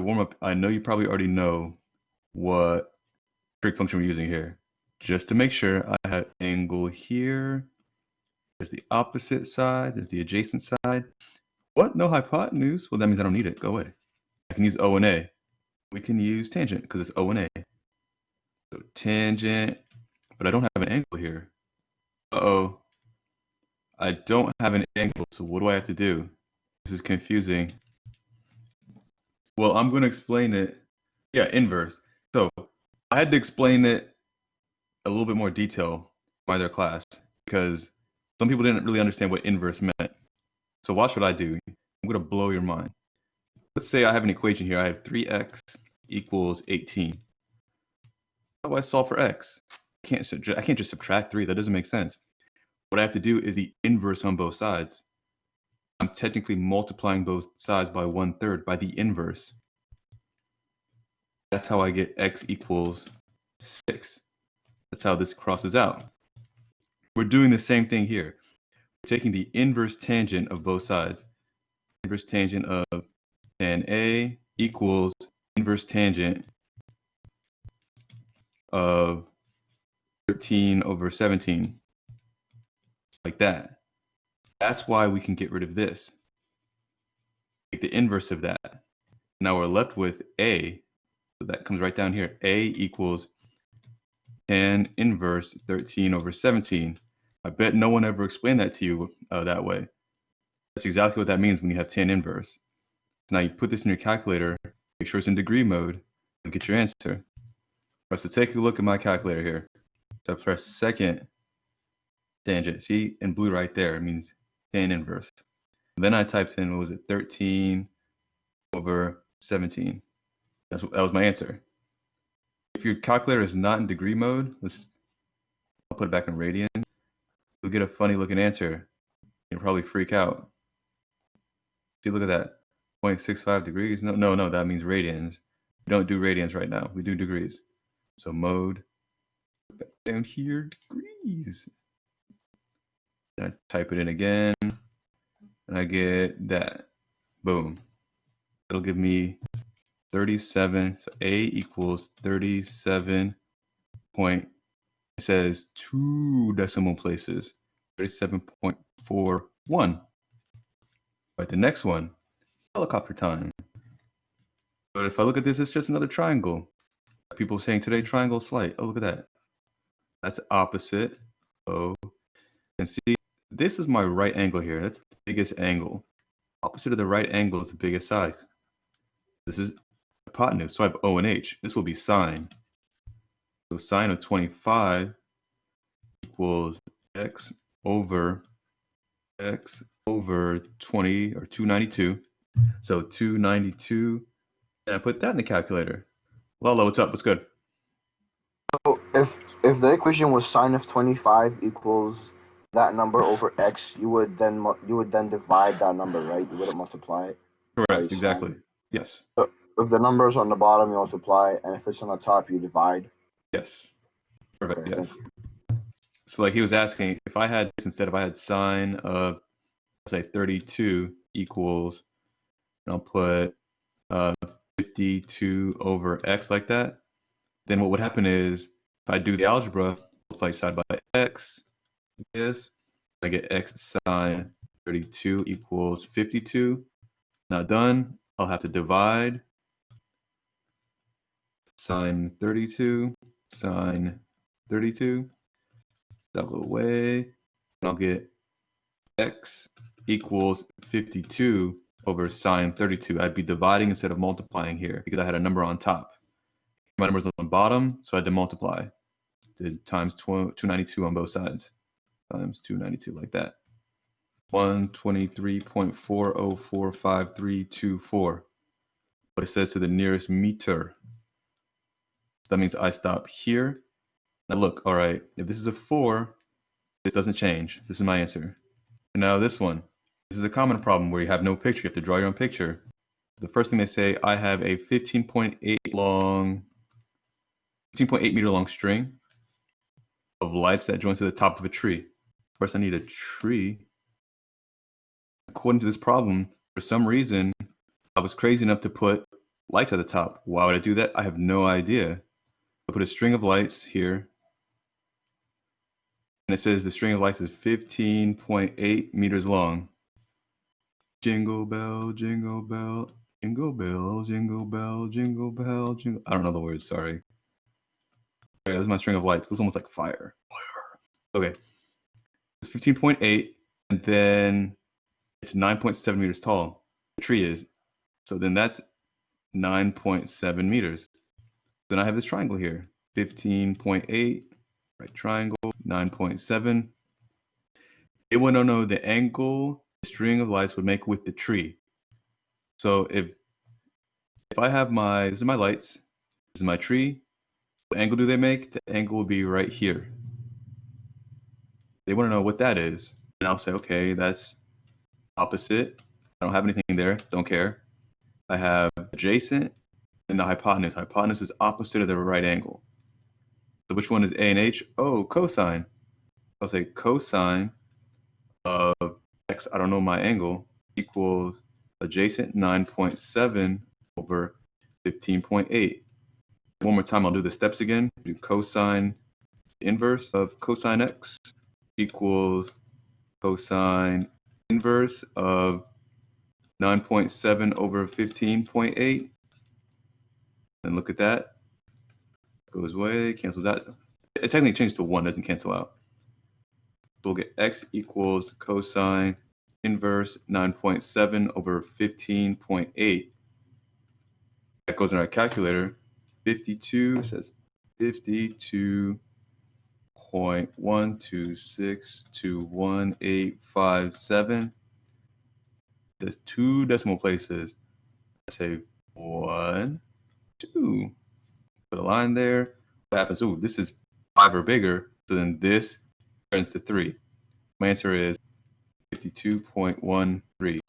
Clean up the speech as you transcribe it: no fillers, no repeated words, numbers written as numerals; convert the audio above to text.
warm up, I know you probably already know what trig function we're using here. Just to make sure, I have angle here. There's the opposite side. There's the adjacent side. What? No hypotenuse? Well, that means I don't need it. Go away. I can use O and A. We can use tangent because it's O and A. So tangent, but I don't have an angle here. Uh-oh. I don't have an angle, so what do I have to do? This is confusing. Well, I'm going to explain it. Yeah, inverse. So I had to explain it a little bit more detail by their class because some people didn't really understand what inverse meant. So watch what I do. I'm going to blow your mind. Let's say I have an equation here. I have 3x equals 18. How do I solve for x? I can't just subtract 3. That doesn't make sense. What I have to do is the inverse on both sides. I'm technically multiplying both sides by 1/3 by the inverse. That's how I get x equals 6. That's how this crosses out. We're doing the same thing here. We're taking the inverse tangent of both sides. Inverse tangent of tan A equals inverse tangent of 13/17. Like that. That's why we can get rid of this. Take the inverse of that. Now we're left with A. So that comes right down here. A equals tan inverse 13/17. I bet no one ever explained that to you that way. That's exactly what that means when you have tan inverse. So now you put this in your calculator, make sure it's in degree mode, and get your answer. All right, so take a look at my calculator here. So I press second tangent. See, in blue right there, it means tan inverse. And then I typed in, what was it, 13/17. That was my answer. If your calculator is not in degree mode, I'll put it back in radian. You'll get a funny looking answer. You'll probably freak out. See, look at that, 0.65 degrees. No, that means radians. We don't do radians right now. We do degrees. So mode, down here, degrees. And I type it in again, and I get that. Boom. It'll give me 37. So A equals 37 point. It says 2 decimal places. 37.41. Right, the next one, helicopter time. But if I look at this, it's just another triangle. People saying today triangle slight. Oh, look at that. That's opposite. Oh, and see, this is my right angle here. That's the biggest angle. Opposite of the right angle is the biggest side. This is hypotenuse, so I have O and H. This will be sine. So sine of 25 equals x over 20, or 292. So 292, and I put that in the calculator. Lalo, what's up? What's good? So if the equation was sine of 25 equals that number over x, you would then divide that number, right? You wouldn't multiply it. Correct, exactly. Sine. Yes. So if the number's on the bottom, you multiply, and if it's on the top, you divide. Yes. Perfect. Okay, Yes. So like he was asking, if I had this instead, if I had sine of, let's say 32 equals, and I'll put 52 over x like that, then what would happen is if I do the algebra, multiply side by x, like this, I get x sine 32 equals 52. Now done, I'll have to divide sine 32, sine 32. That'll go away, and I'll get x equals 52 over sine 32. I'd be dividing instead of multiplying here because I had a number on top. My number's on the bottom, so I had to multiply. Did times 292 on both sides. Times 292 like that. 123.4045324. But it says to the nearest meter. So that means I stop here. Now look, all right, if this is a 4, this doesn't change. This is my answer. And now this one. This is a common problem where you have no picture. You have to draw your own picture. The first thing they say, I have a 15.8 meter long string of lights that joins to the top of a tree. First, I need a tree. According to this problem, for some reason, I was crazy enough to put lights at the top. Why would I do that? I have no idea. I put a string of lights here. And it says the string of lights is 15.8 meters long. Jingle bell, jingle bell, jingle bell, jingle bell, jingle bell, jingle. I don't know the words, sorry. Okay, this is my string of lights. It looks almost like fire. Okay. It's 15.8, and then it's 9.7 meters tall. The tree is. So then that's 9.7 meters. Then I have this triangle here. 15.8, right triangle, 9.7. They want to know the angle the string of lights would make with the tree. So if I have this is my lights, this is my tree, what angle do they make? The angle will be right here. They want to know what that is. And I'll say, okay, that's opposite. I don't have anything there, don't care. I have adjacent and the hypotenuse. Hypotenuse is opposite of the right angle. So which one is A and H? Oh, cosine. I'll say cosine of x, I don't know my angle, equals adjacent 9.7 over 15.8. One more time, I'll do the steps again. Do cosine inverse of cosine x equals cosine inverse of 9.7 over 15.8. And look at that. Goes away, cancels out. It technically changes to 1, doesn't cancel out. So we'll get x equals cosine inverse 9.7 over 15.8. That goes in our calculator. 52, it says 52.12621.857. There's 2 decimal places. I say 1, 2. Put a line there. What happens? Ooh, this is 5 or bigger. So then this turns to 3. My answer is 52.13.